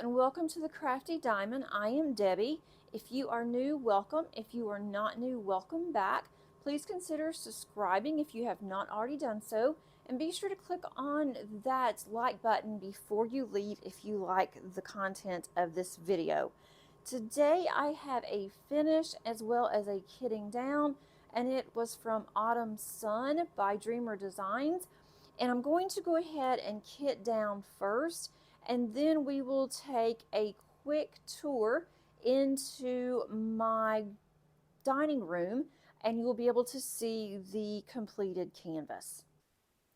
and welcome to the Crafty Diamond. I am Debbie. If you are new, welcome. If you are not new, welcome back. Please consider subscribing if you have not already done so, and be sure to click on that like button before you leave if you like the content of this video. Today I have a finish as well as a kitting down, and it was from Autumn Sun by Dreamer Designs. And I'm going to go ahead and kit down first, and then we will take a quick tour into my dining room and you'll be able to see the completed canvas.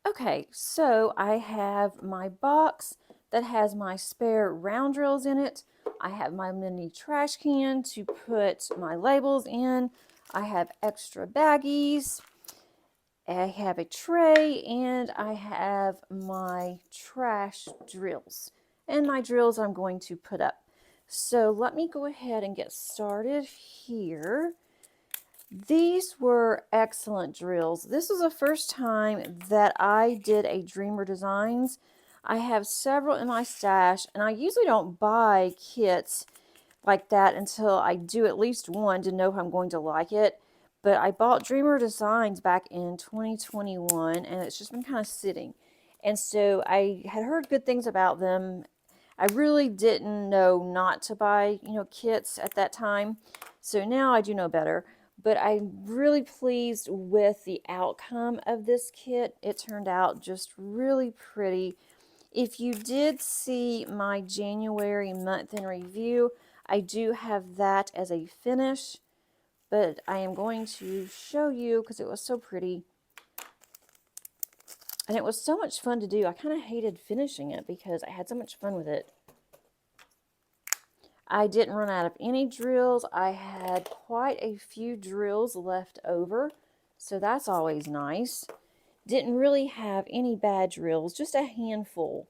Okay, so I have my box that has my spare round drills in it. I have my mini trash can to put my labels in. I have extra baggies. I have a tray, and I have my trash drills. And my drills I'm going to put up. So let me go ahead and get started here. These were excellent drills. This was the first time that I did a Dreamer Designs. I have several in my stash, and I usually don't buy kits like that until I do at least one to know if I'm going to like it. But I bought Dreamer Designs back in 2021, and it's just been kind of sitting. And so I had heard good things about them. I really didn't know not to buy, kits at that time. So now I do know better. But I'm really pleased with the outcome of this kit. It turned out just really pretty. If you did see my January month in review, I do have that as a finish, but I am going to show you because it was so pretty. And it was so much fun to do. I kind of hated finishing it because I had so much fun with it. I didn't run out of any drills. I had quite a few drills left over, so that's always nice. Didn't really have any bad drills, just a handful.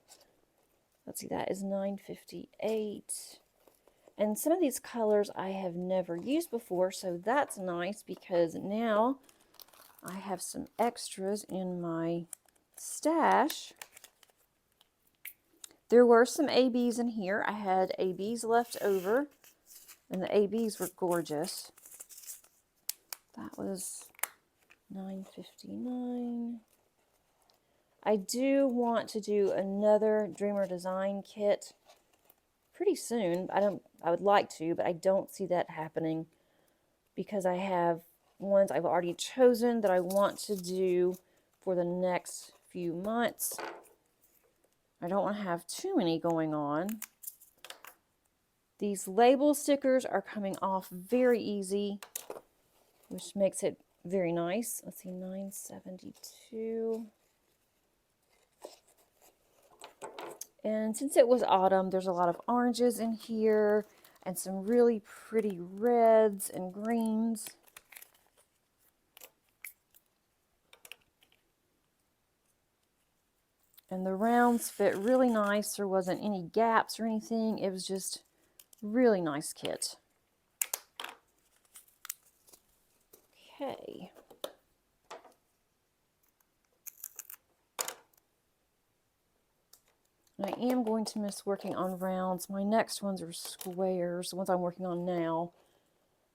Let's see, that is 958. And some of these colors I have never used before, so that's nice because now I have some extras in my stash. There were some ABs in here. I had ABs left over, and the ABs were gorgeous. That was 959. I do want to do another Dreamer Design kit pretty soon. I would like to, but I don't see that happening because I have ones I've already chosen that I want to do for the next few months. I don't want to have too many going on. These label stickers are coming off very easy, which makes it very nice. Let's see, 972. And since it was autumn, there's a lot of oranges in here and some really pretty reds and greens. And the rounds fit really nice. There wasn't any gaps or anything. It was just really nice kit. Okay. I am going to miss working on rounds. My next ones are squares, the ones I'm working on now.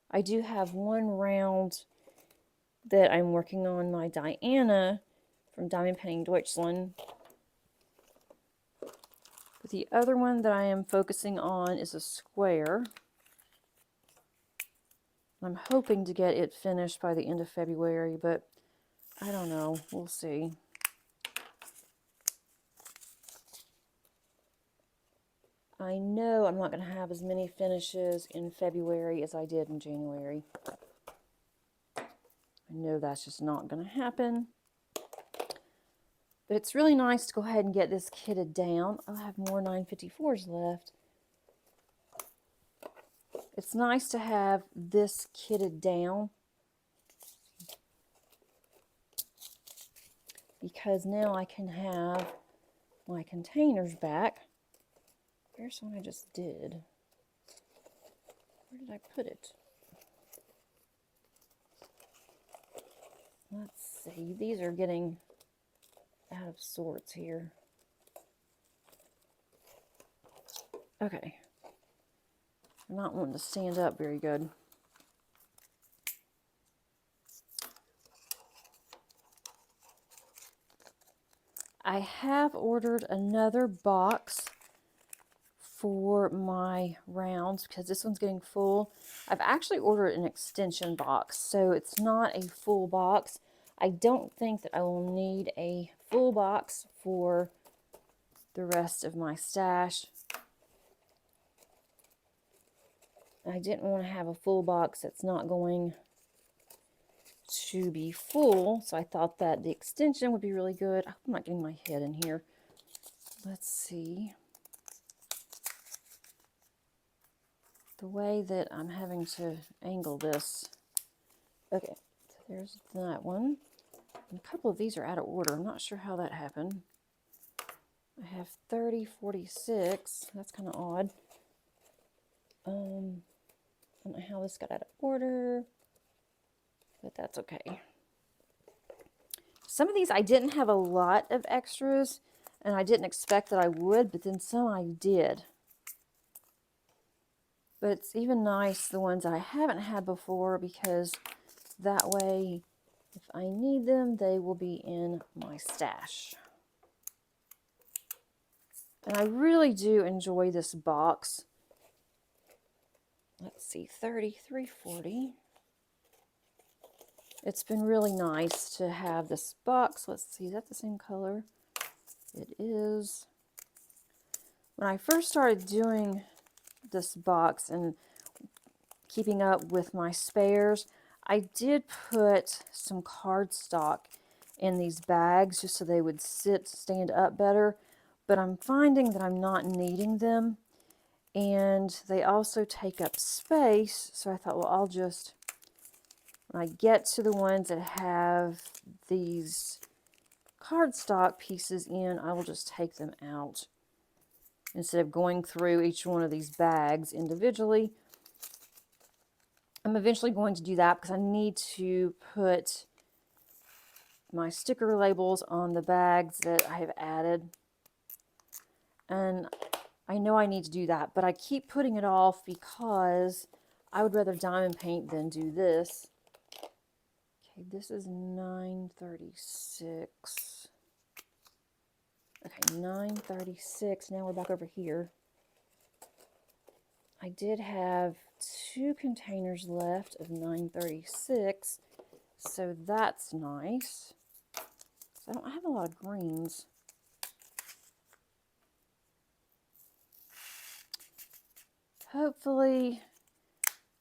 I do have one round that I'm working on, my Diana from Diamond Painting Deutschland. But the other one that I am focusing on is a square. I'm hoping to get it finished by the end of February, but I don't know. We'll see. I know I'm not going to have as many finishes in February as I did in January. I know that's just not going to happen. But it's really nice to go ahead and get this kitted down. I'll have more 954s left. It's nice to have this kitted down because now I can have my containers back. There's one I just did. Where did I put it? Let's see. These are getting out of sorts here. Okay. I'm not wanting to stand up very good. I have ordered another box for my rounds because this one's getting full. I've actually ordered an extension box, so it's not a full box. I don't think that I will need a full box for the rest of my stash. I didn't want to have a full box that's not going to be full, so I thought that the extension would be really good. I hope I'm not getting my head in here. Let's see. The way that I'm having to angle this. Okay, so there's that one. And a couple of these are out of order. I'm not sure how that happened. I have 30, 46. That's kind of odd. I don't know how this got out of order, but that's okay. Some of these I didn't have a lot of extras, and I didn't expect that I would, but then some I did. But it's even nice, the ones I haven't had before, because that way, if I need them, they will be in my stash. And I really do enjoy this box. Let's see, 33, 40. It's been really nice to have this box. Let's see, is that the same color? It is. When I first started doing this box and keeping up with my spares, I did put some cardstock in these bags just so they would stand up better, but I'm finding that I'm not needing them, and they also take up space, so I thought, well, I'll just, when I get to the ones that have these cardstock pieces in, I will just take them out instead of going through each one of these bags individually. I'm eventually going to do that because I need to put my sticker labels on the bags that I have added. And I know I need to do that, but I keep putting it off because I would rather diamond paint than do this. Okay, this is 936. Okay, 936. Now we're back over here. I did have 2 containers left of 936, so that's nice. So I don't have a lot of greens. Hopefully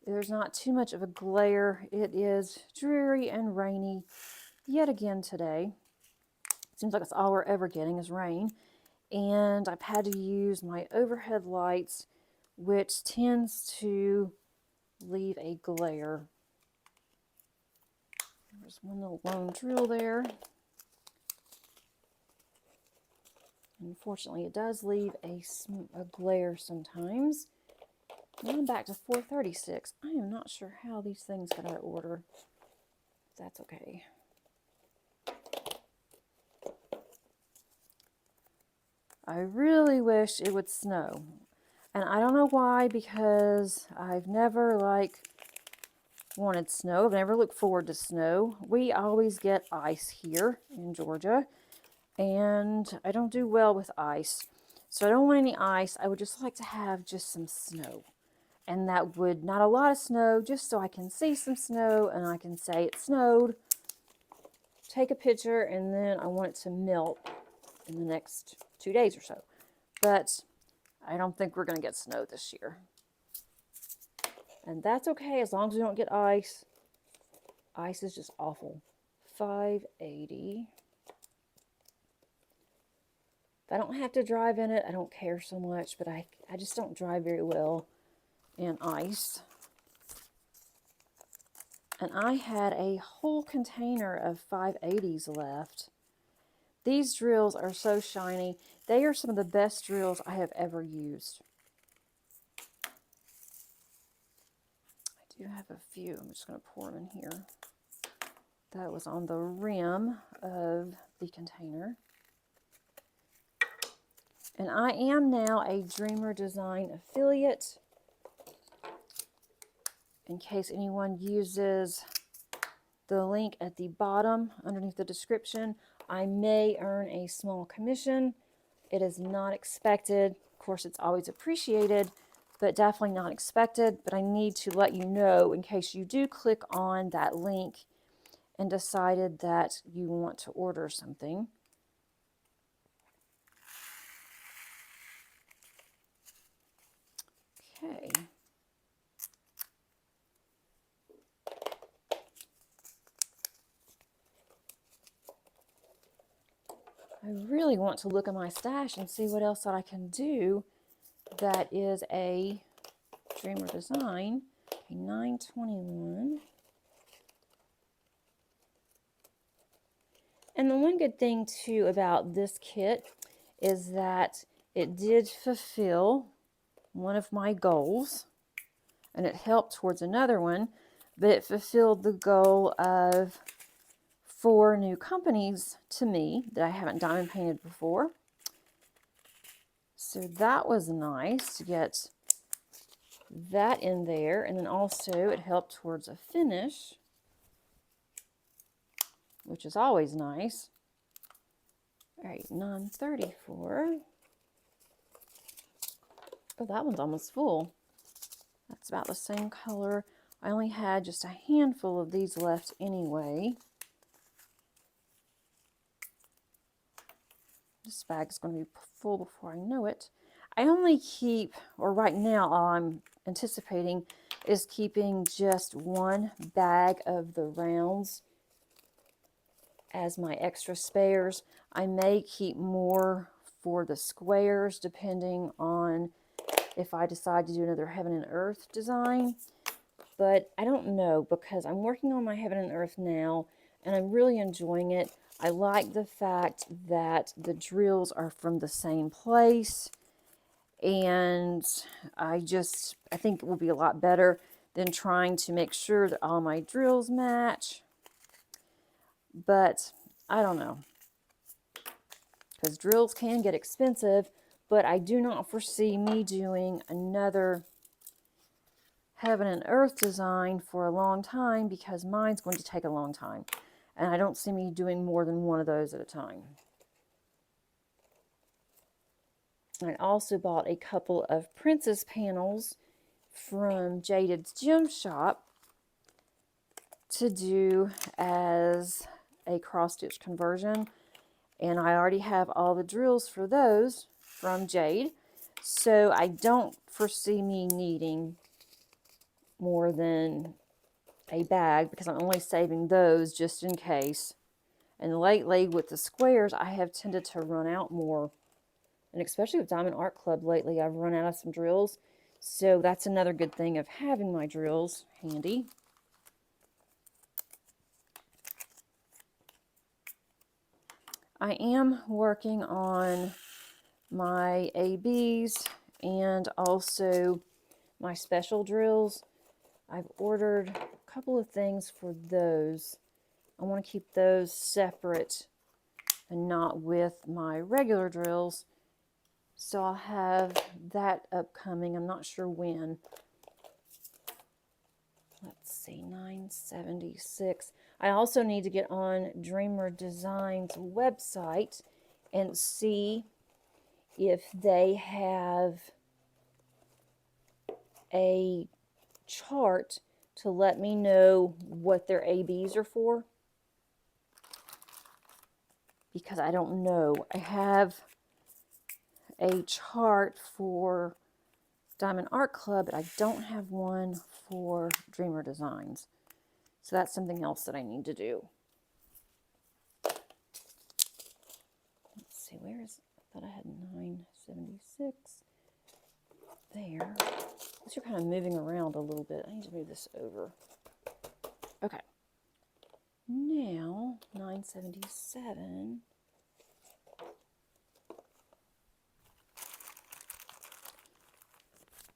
there's not too much of a glare. It is dreary and rainy yet again today. It seems like that's all we're ever getting is rain. And I've had to use my overhead lights, which tends to leave a glare. There's one little lone drill there. Unfortunately, it does leave a glare sometimes. Now I'm back to 436. I am not sure how these things got out of order. That's okay. I really wish it would snow. And I don't know why, because I've never, wanted snow. I've never looked forward to snow. We always get ice here in Georgia, and I don't do well with ice. So I don't want any ice. I would just like to have just some snow. And that would, not a lot of snow, just so I can see some snow and I can say it snowed, take a picture, and then I want it to melt in the next 2 days or so. But I don't think we're going to get snow this year. And that's okay as long as we don't get ice. Ice is just awful. 580. If I don't have to drive in it, I don't care so much, but I just don't drive very well in ice. And I had a whole container of 580s left. These drills are so shiny. They are some of the best drills I have ever used. I do have a few. I'm just going to pour them in here. That was on the rim of the container. And I am now a Dreamer Design affiliate. In case anyone uses the link at the bottom underneath the description, I may earn a small commission. It is not expected. Of course, it's always appreciated, but definitely not expected. But I need to let you know in case you do click on that link and decided that you want to order something. Okay. I really want to look at my stash and see what else that I can do that is a Dreamer Design. A 921. And the one good thing too about this kit is that it did fulfill one of my goals, and it helped towards another one, but it fulfilled the goal of 4 new companies to me that I haven't diamond painted before. So that was nice to get that in there. And then also it helped towards a finish, which is always nice. All right, 934. Oh, that one's almost full. That's about the same color. I only had just a handful of these left anyway. This bag is going to be full before I know it. I only keep, or right now all I'm anticipating is keeping just 1 bag of the rounds as my extra spares. I may keep more for the squares depending on if I decide to do another Heaven and Earth design. But I don't know, because I'm working on my Heaven and Earth now and I'm really enjoying it. I like the fact that the drills are from the same place, and I think it will be a lot better than trying to make sure that all my drills match. But I don't know, because drills can get expensive, but I do not foresee me doing another Heaven and Earth design for a long time, because mine's going to take a long time. And I don't see me doing more than 1 of those at a time. I also bought a couple of Princess panels from Jaded's Gem Shop to do as a cross-stitch conversion. And I already have all the drills for those from Jade. So I don't foresee me needing more than a bag, because I'm only saving those just in case. And lately with the squares, I have tended to run out more. And especially with Diamond Art Club lately, I've run out of some drills. So that's another good thing of having my drills handy. I am working on my ABs and also my special drills. I've ordered a couple of things for those. I want to keep those separate and not with my regular drills. So I'll have that upcoming. I'm not sure when. Let's see, 976. I also need to get on Dreamer Design's website and see if they have a chart to let me know what their ABs are for, because I don't know. I have a chart for Diamond Art Club, but I don't have one for Dreamer Designs. So that's something else that I need to do. Let's see, where is it? I thought I had 976 there. These are kind of moving around a little bit. I need to move this over. Okay. Now, 977.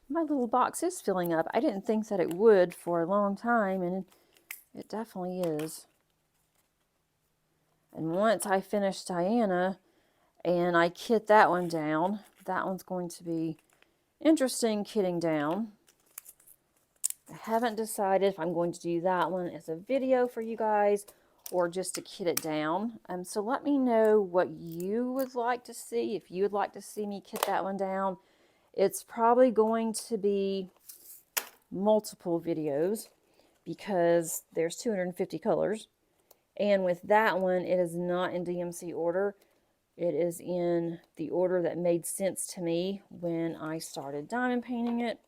My little box is filling up. I didn't think that it would for a long time, and it definitely is. And once I finish Diana and I kit that one down, that one's going to be interesting kitting down. I haven't decided if I'm going to do that one as a video for you guys or just to kit it down. So let me know what you would like to see. If you would like to see me kit that one down, it's probably going to be multiple videos because there's 250 colors. And with that one, it is not in DMC order. It is in the order that made sense to me when I started diamond painting it.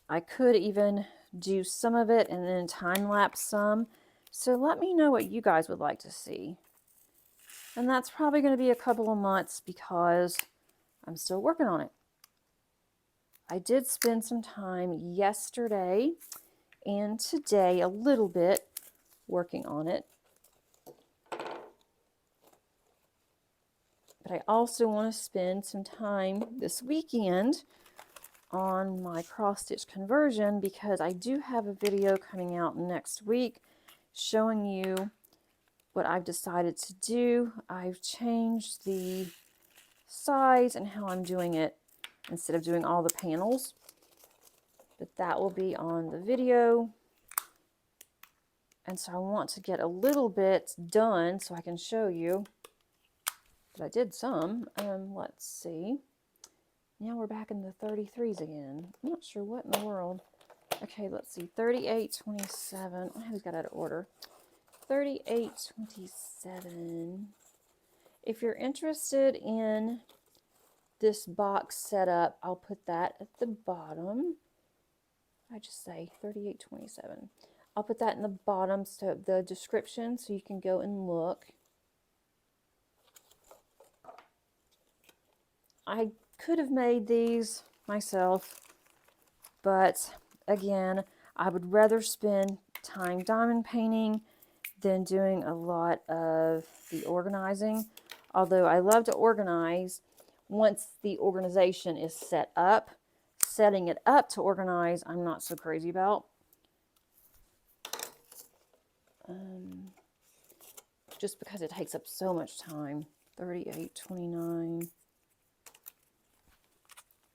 I could even do some of it and then time lapse some. So let me know what you guys would like to see. And that's probably going to be a couple of months because I'm still working on it. I did spend some time yesterday and today a little bit working on it. But I also want to spend some time this weekend on my cross stitch conversion because I do have a video coming out next week showing you what I've decided to do. I've changed the size and how I'm doing it instead of doing all the panels, but that will be on the video. And so I want to get a little bit done so I can show you that I did some. Let's see. Now we're back in the 33s again. I'm not sure what in the world. Okay, let's see. 38.27. I have got out of order. 38.27. If you're interested in this box setup, I'll put that at the bottom. I just say 38.27. I'll put that in the bottom, so the description, so you can go and look. I could have made these myself, but again, I would rather spend time diamond painting than doing a lot of the organizing. Although I love to organize, once the organization is set up, setting it up to organize, I'm not so crazy about. Just because it takes up so much time. 38.29.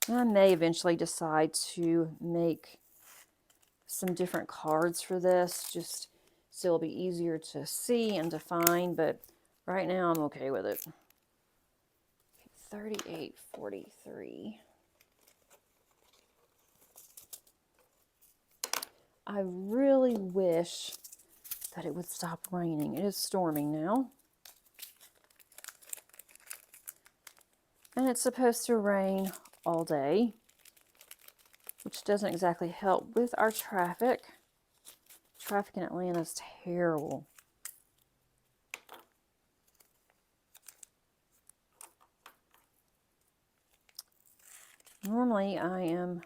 I may eventually decide to make some different cards for this, just so it'll be easier to see and to find, but right now I'm okay with it. 38.43. I really wish that it would stop raining. It is storming now. And it's supposed to rain all day, which doesn't exactly help with our traffic. Traffic in Atlanta is terrible. Normally I am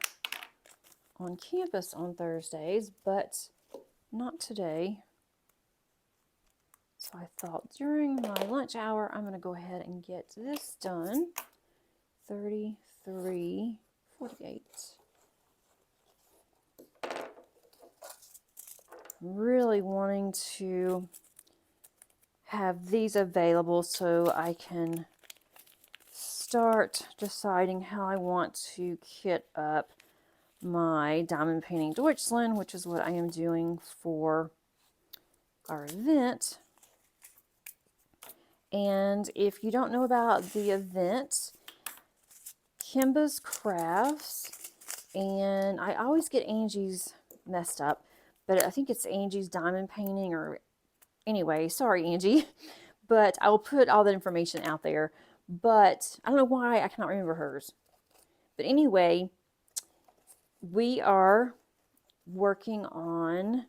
on campus on Thursdays, but not today. So I thought during my lunch hour, I'm going to go ahead and get this done. 33.48. Really wanting to have these available so I can start deciding how I want to kit up my diamond painting Deutschland, which is what I am doing for our event. And if you don't know about the event, Kimba's Crafts, and I always get Angie's messed up, but I think it's Angie's Diamond Painting, or anyway, sorry Angie, but I will put all that information out there. But I don't know why I cannot remember hers. But anyway, we are working on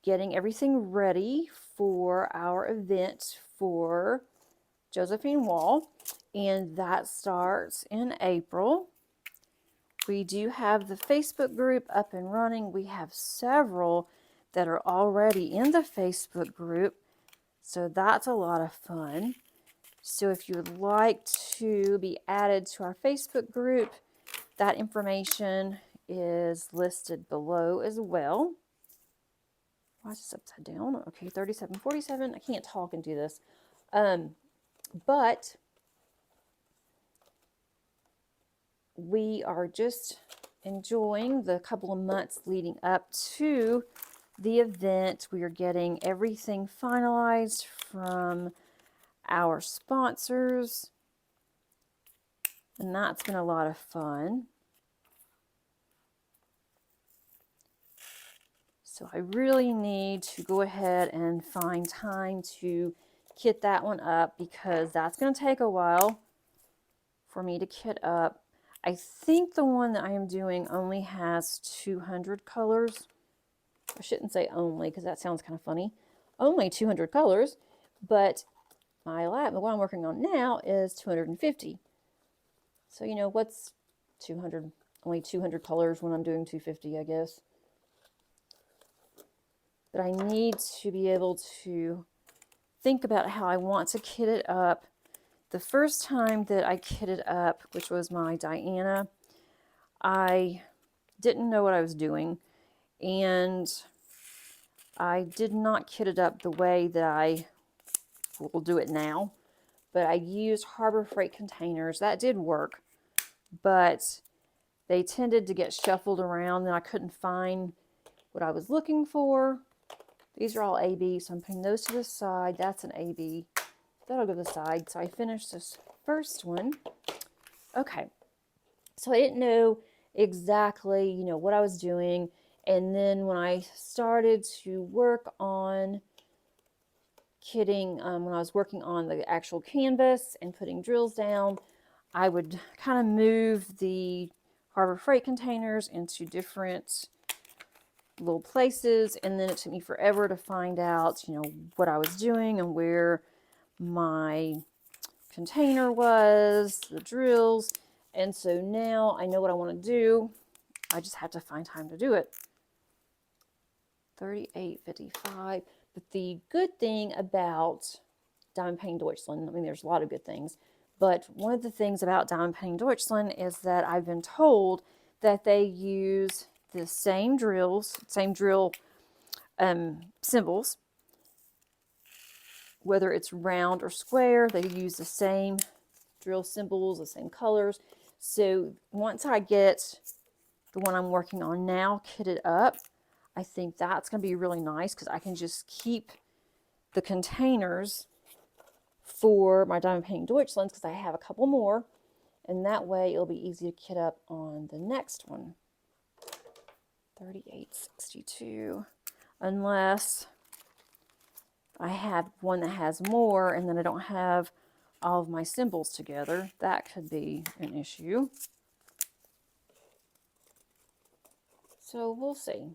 getting everything ready for our event for Josephine Wall, and that starts in April. We do have the Facebook group up and running. We have several that are already in the Facebook group, so that's a lot of fun. So if you would like to be added to our Facebook group, that information is listed below as well. Why is this upside down? Okay, 37.47. I can't talk and do this. But we are just enjoying the couple of months leading up to the event. We are getting everything finalized from our sponsors, and that's been a lot of fun. So I really need to go ahead and find time to kit that one up, because that's going to take a while for me to kit up. I think the one that I am doing only has 200 colors. I shouldn't say only, because that sounds kind of funny. Only 200 colors, but my lab, the one I'm working on now, is 250. So, you know, what's 200? Only 200 colors when I'm doing 250, I guess. But I need to be able to think about how I want to kit it up. The first time that I kitted up, which was my Diana, I didn't know what I was doing, and I did not kit it up the way that I will do it now. But I used Harbor Freight containers. That did work, but they tended to get shuffled around and I couldn't find what I was looking for. These are all AB, so I'm putting those to the side. That's an AB. That'll go to the side. So I finished this first one. Okay. So I didn't know exactly, you know, what I was doing. And then when I started to work on kitting, when I was working on the actual canvas and putting drills down, I would kind of move the Harbor Freight containers into different little places, and then it took me forever to find out, you know, what I was doing and where my container was, the drills. And so now I know what I want to do. I just have to find time to do it. 38.55. But the good thing about Diamond Painting Deutschland, I mean, there's a lot of good things, but one of the things about Diamond Painting Deutschland is that I've been told that they use the same drills, same drill symbols, whether it's round or square. They use the same drill symbols, the same colors. So once I get the one I'm working on now kitted up, I think that's going to be really nice, because I can just keep the containers for my Diamond Painting Deutschlands, because I have a couple more, and that way it'll be easy to kit up on the next one. 38.62, unless I have one that has more and then I don't have all of my symbols together. That could be an issue. So we'll see.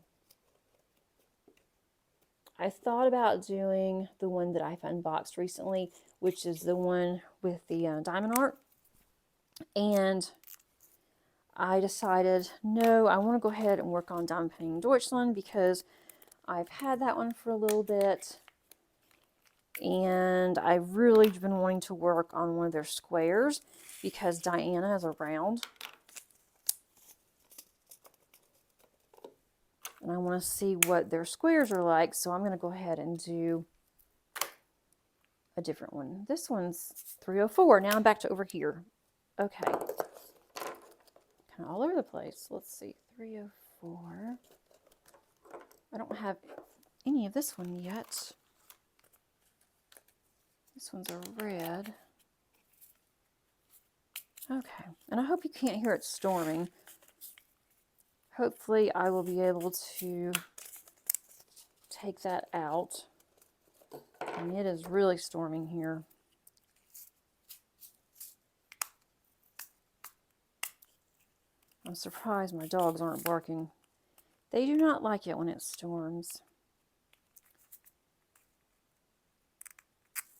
I thought about doing the one that I've unboxed recently, which is the one with the diamond art. And I decided, no, I want to go ahead and work on Diamond Painting Deutschland, because I've had that one for a little bit. And I've really been wanting to work on one of their squares, because Diana is a round. And I want to see what their squares are like, so I'm going to go ahead and do a different one. This one's 304. Now I'm back to over here. Okay. Kind of all over the place. Let's see. 304. I don't have any of this one yet. This one's a red. Okay. And I hope you can't hear it storming. Hopefully I will be able to take that out. I mean, it is really storming here. I'm surprised my dogs aren't barking. They do not like it when it storms.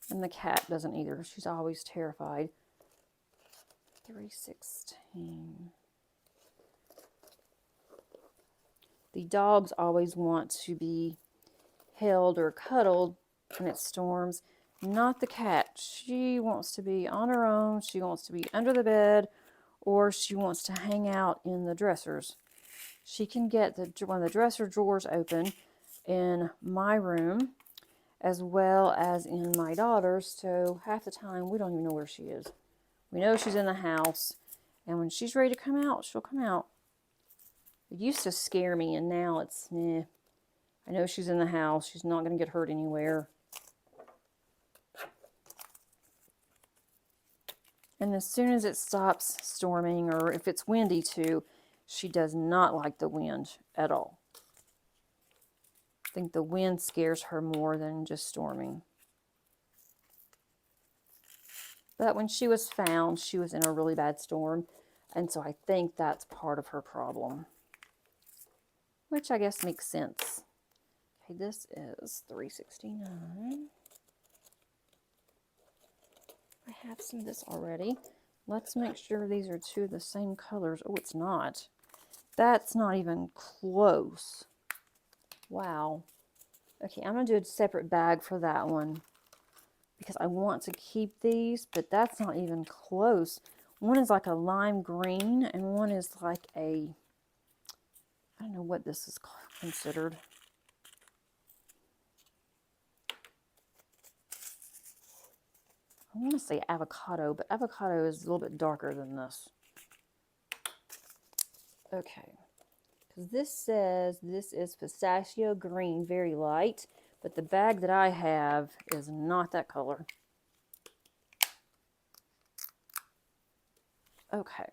And the cat doesn't either. She's always terrified. 316. The dogs always want to be held or cuddled when it storms. Not the cat. She wants to be on her own. She wants to be under the bed, or she wants to hang out in the dressers. She can get one of the dresser drawers open in my room, as well as in my daughter's, so half the time we don't even know where she is. We know she's in the house, and when she's ready to come out, she'll come out. It used to scare me, and now it's, meh. I know she's in the house. She's not going to get hurt anywhere. And as soon as it stops storming, or if it's windy too, she does not like the wind at all. I think the wind scares her more than just storming. But when she was found, she was in a really bad storm, and so I think that's part of her problem. Which I guess makes sense. Okay, this is $3.69. I have some of this already. Let's make sure these are two of the same colors. Oh, it's not. That's not even close. Wow. Okay, I'm going to do a separate bag for that one because I want to keep these, but that's not even close. One is like a lime green and one is like a, I don't know what this is considered. I want to say avocado, but avocado is a little bit darker than this. Okay, because this says this is pistachio green, very light, but the bag that I have is not that color. Okay,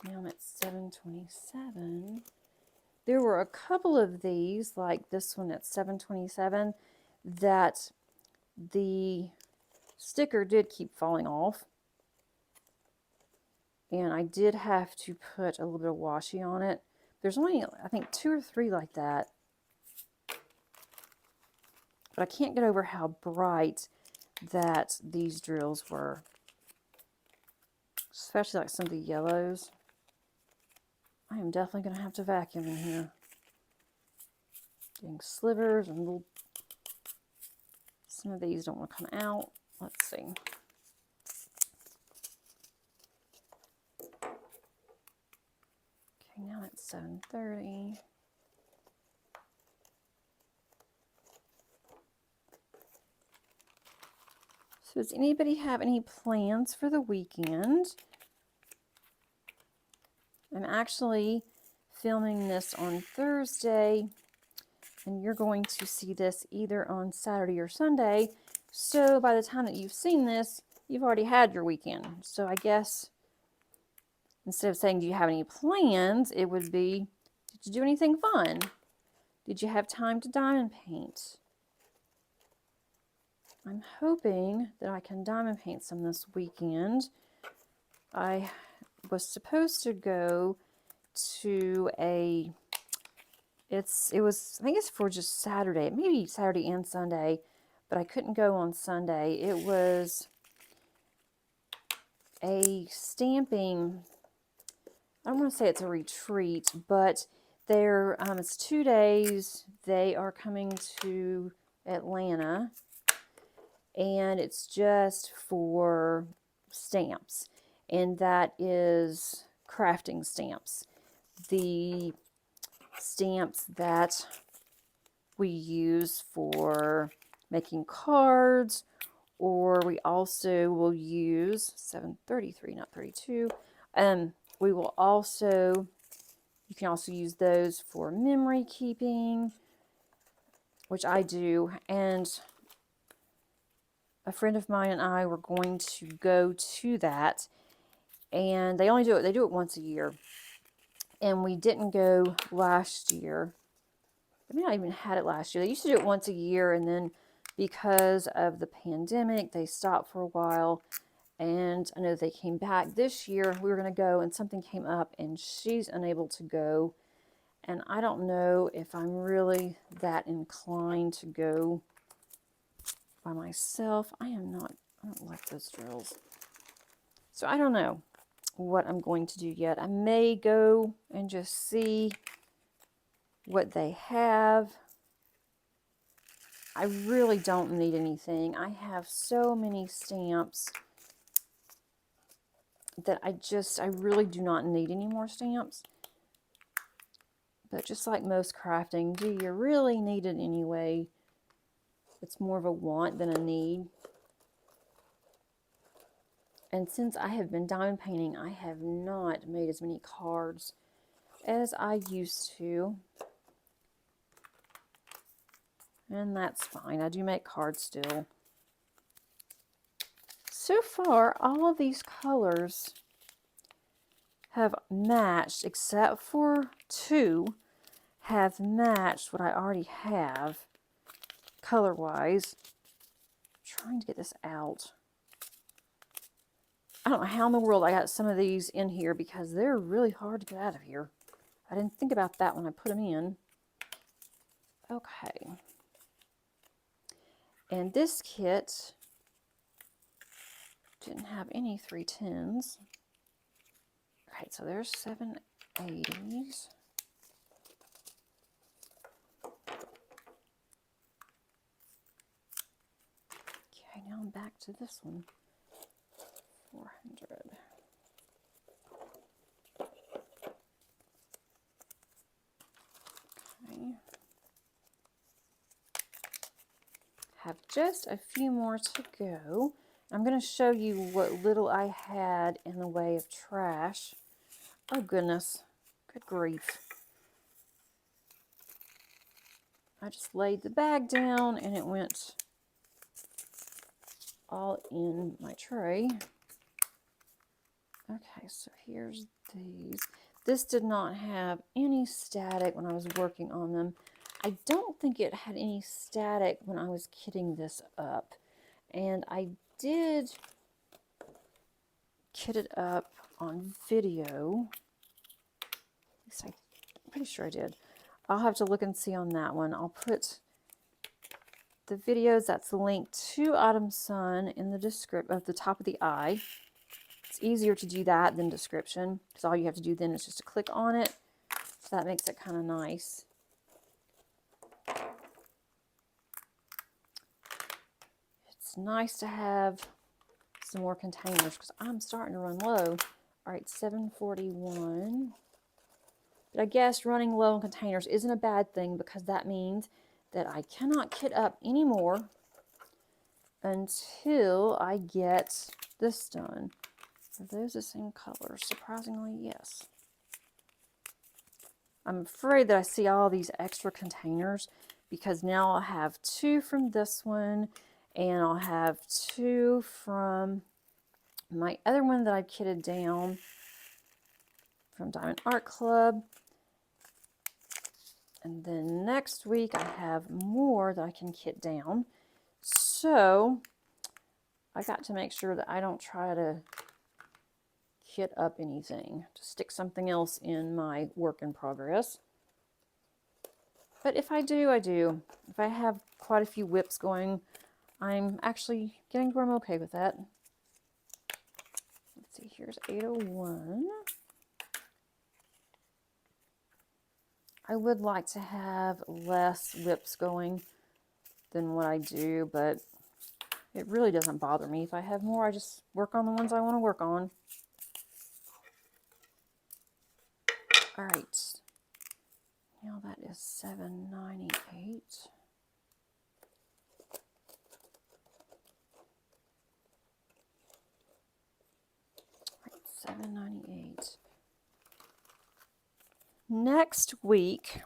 now I'm at $7.27. There were a couple of these, like this one at $7.27, that the sticker did keep falling off. And I did have to put a little bit of washi on it. There's only, I think, 2 or 3 like that. But I can't get over how bright that these drills were. Especially like some of the yellows. I am definitely going to have to vacuum in here. Getting slivers and little... Some of these don't want to come out. Let's see. Okay, now it's 7:30. So does anybody have any plans for the weekend? I'm actually filming this on Thursday, and you're going to see this either on Saturday or Sunday. So by the time that you've seen this, you've already had your weekend. So I guess instead of saying, do you have any plans, it would be, did you do anything fun? Did you have time to diamond paint? I'm hoping that I can diamond paint some this weekend. I was supposed to go to a, I think it's for just Saturday, maybe Saturday and Sunday, but I couldn't go on Sunday. It was a stamping, I don't want to say it's a retreat, but it's 2 days. They are coming to Atlanta, and it's just for stamps, and that is crafting stamps. The stamps that we use for making cards, or we also will use 733, not 32. We will also, you can also use those for memory keeping, which I do. And a friend of mine and I were going to go to that, and they do it once a year. And we didn't go last year. I mean, I even had it last year. They used to do it once a year, and then because of the pandemic, they stopped for a while. And I know they came back this year. We were going to go, and something came up, and she's unable to go. And I don't know if I'm really that inclined to go by myself. I don't like those drills. So I don't know what I'm going to do yet. I may go and just see what they have. I really don't need anything. I have so many stamps that I really do not need any more stamps. But just like most crafting, do you really need it anyway? It's more of a want than a need. And since I have been diamond painting, I have not made as many cards as I used to. And that's fine. I do make cards still. So far, all of these colors have matched, except for 2, have matched what I already have color-wise. Trying to get this out. I don't know how in the world I got some of these in here because they're really hard to get out of here. I didn't think about that when I put them in. Okay. And this kit didn't have any 310s. Okay, so there's 780s. Okay, now I'm back to this one. 400. Okay. Have just a few more to go. I'm going to show you what little I had in the way of trash. Oh goodness, good grief. I just laid the bag down and it went all in my tray. Okay, so here's these. This did not have any static when I was working on them. I don't think it had any static when I was kitting this up. And I did kit it up on video. At least I'm pretty sure I did. I'll have to look and see on that one. I'll put the videos, that's the link to Autumn Sun in the description at the top of the eye. It's easier to do that than description because all you have to do then is just to click on it. So that makes it kind of nice. It's nice to have some more containers because I'm starting to run low. All right, 741. But I guess running low on containers isn't a bad thing because that means that I cannot kit up anymore until I get this done. Are those the same color? Surprisingly, yes. I'm afraid that I see all these extra containers because now I'll have 2 from this one and I'll have 2 from my other one that I kitted down from Diamond Art Club. And then next week I have more that I can kit down. So I got to make sure that I don't try to kit up anything, to stick something else in my work in progress. But if I do, I do. If I have quite a few whips going, I'm actually getting to where I'm okay with that. Let's see, here's 801. I would like to have less whips going than what I do, but it really doesn't bother me. If I have more, I just work on the ones I want to work on. All right, now that is 798. All right, 798. Next week,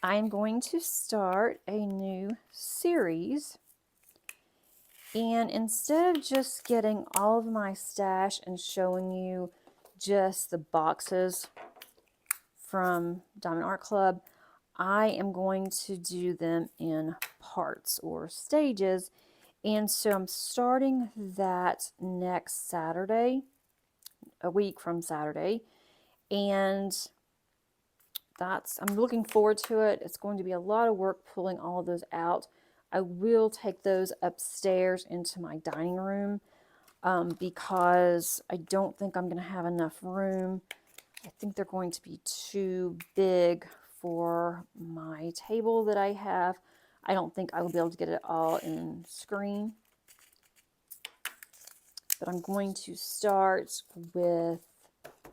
I'm going to start a new series. And instead of just getting all of my stash and showing you just the boxes from Diamond Art Club, I am going to do them in parts or stages. And so I'm starting that next Saturday, a week from Saturday. And I'm looking forward to it. It's going to be a lot of work pulling all of those out. I will take those upstairs into my dining room because I don't think I'm going to have enough room. I think they're going to be too big for my table that I have. I don't think I will be able to get it all in screen. But I'm going to start with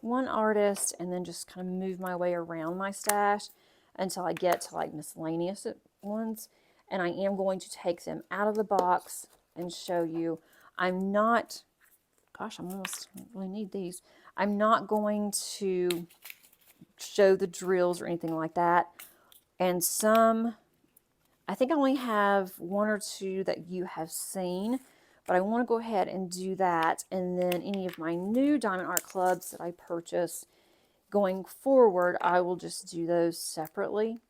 one artist and then just kind of move my way around my stash until I get to like miscellaneous ones. and I am going to take them out of the box and show you. I'm not, gosh, I really need these. I'm not going to show the drills or anything like that. And some, I think I only have one or two that you have seen, but I want to go ahead and do that. And then any of my new diamond art clubs that I purchase going forward, I will just do those separately.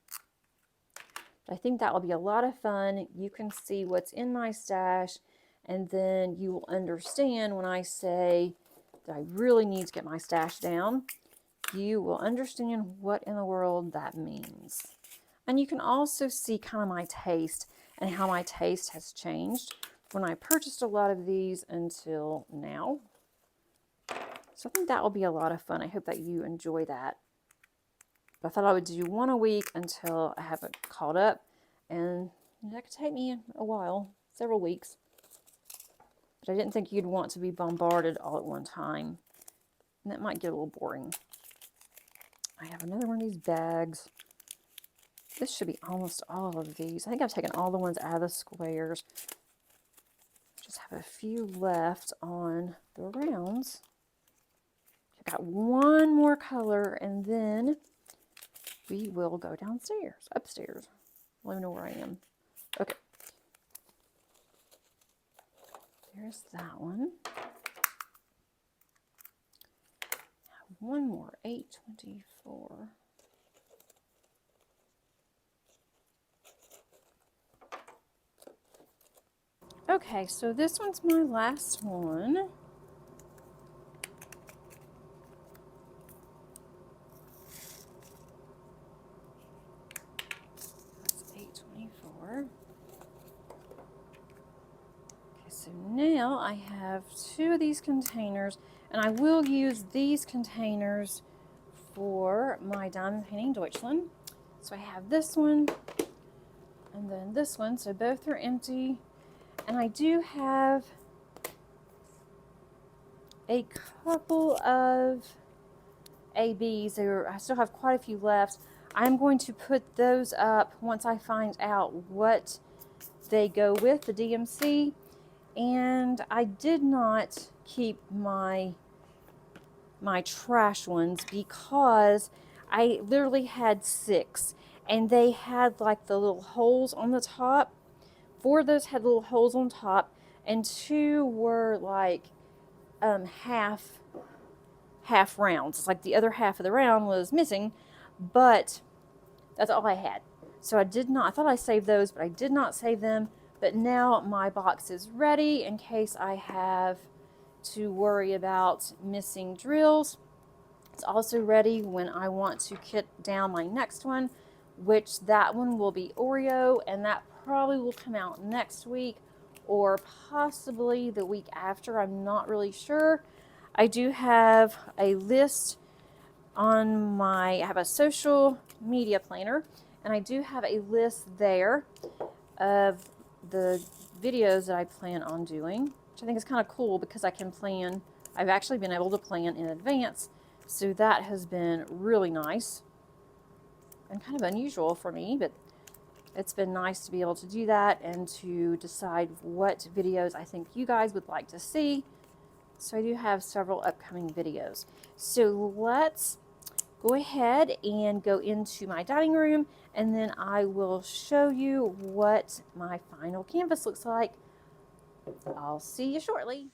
I think that will be a lot of fun. You can see what's in my stash, and then you will understand when I say that I really need to get my stash down. You will understand what in the world that means. And you can also see kind of my taste and how my taste has changed when I purchased a lot of these until now. So I think that will be a lot of fun. I hope that you enjoy that. I thought I would do one a week until I have it caught up, and that could take me a while, several weeks. But I didn't think you'd want to be bombarded all at one time, and that might get a little boring. I have another one of these bags. This should be almost all of these. I think I've taken all the ones out of the squares. Just have a few left on the rounds. I've got one more color, and then we will go upstairs. I don't even know where I am. Okay. There's that one. One more, 824. Okay, so this one's my last one. That's 824. Okay, so now I have two of these containers, and I will use these containers for my diamond painting Deutschland. So I have this one and then this one, so both are empty. And I do have a couple of ABs. I still have quite a few left. I'm going to put those up once I find out what they go with, the DMC. And I did not keep my trash ones because I literally had 6, and they had like the little holes on the top. 4 of those had little holes on top, and 2 were like half rounds. It's like the other half of the round was missing, but that's all I had. So I thought I saved those, but I did not save them. But now my box is ready in case I have to worry about missing drills. It's also ready when I want to kit down my next one, which that one will be Oreo, and that probably will come out next week or possibly the week after. I'm not really sure. I do have a list on I have a social media planner, and I do have a list there of the videos that I plan on doing, which I think is kind of cool because I can plan. I've actually been able to plan in advance, so that has been really nice and kind of unusual for me, but it's been nice to be able to do that and to decide what videos I think you guys would like to see. So I do have several upcoming videos. So let's go ahead and go into my dining room, and then I will show you what my final canvas looks like. I'll see you shortly.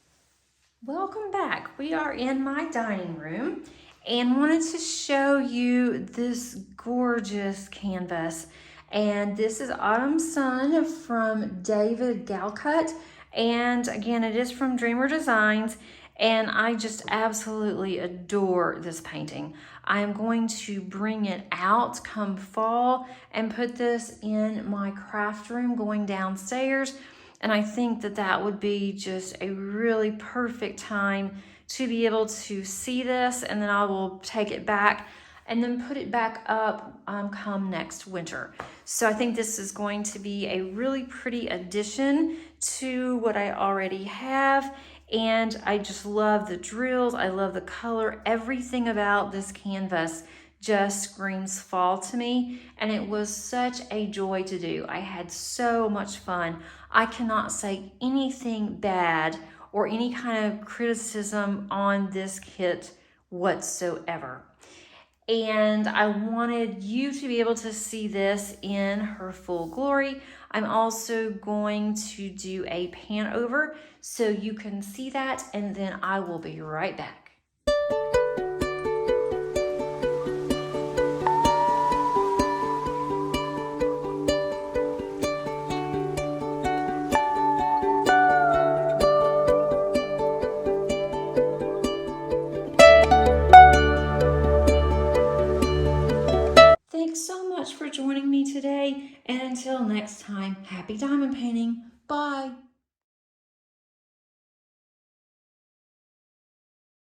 Welcome back. We are in my dining room and wanted to show you this gorgeous canvas. And this is Autumn Sun from David Galcut. And again, it is from Dreamer Designs. And I just absolutely adore this painting. I'm going to bring it out come fall and put this in my craft room going downstairs. And I think that that would be just a really perfect time to be able to see this, and then I will take it back and then put it back up come next winter. So I think this is going to be a really pretty addition to what I already have. And I just love the drills. I love the color. Everything about this canvas just screams fall to me, and it was such a joy to do. I had so much fun. I cannot say anything bad or any kind of criticism on this kit whatsoever. And I wanted you to be able to see this in her full glory. I'm also going to do a pan over so you can see that, and then I will be right back. Thanks so much for joining me today, and until next time, happy diamond painting. Bye.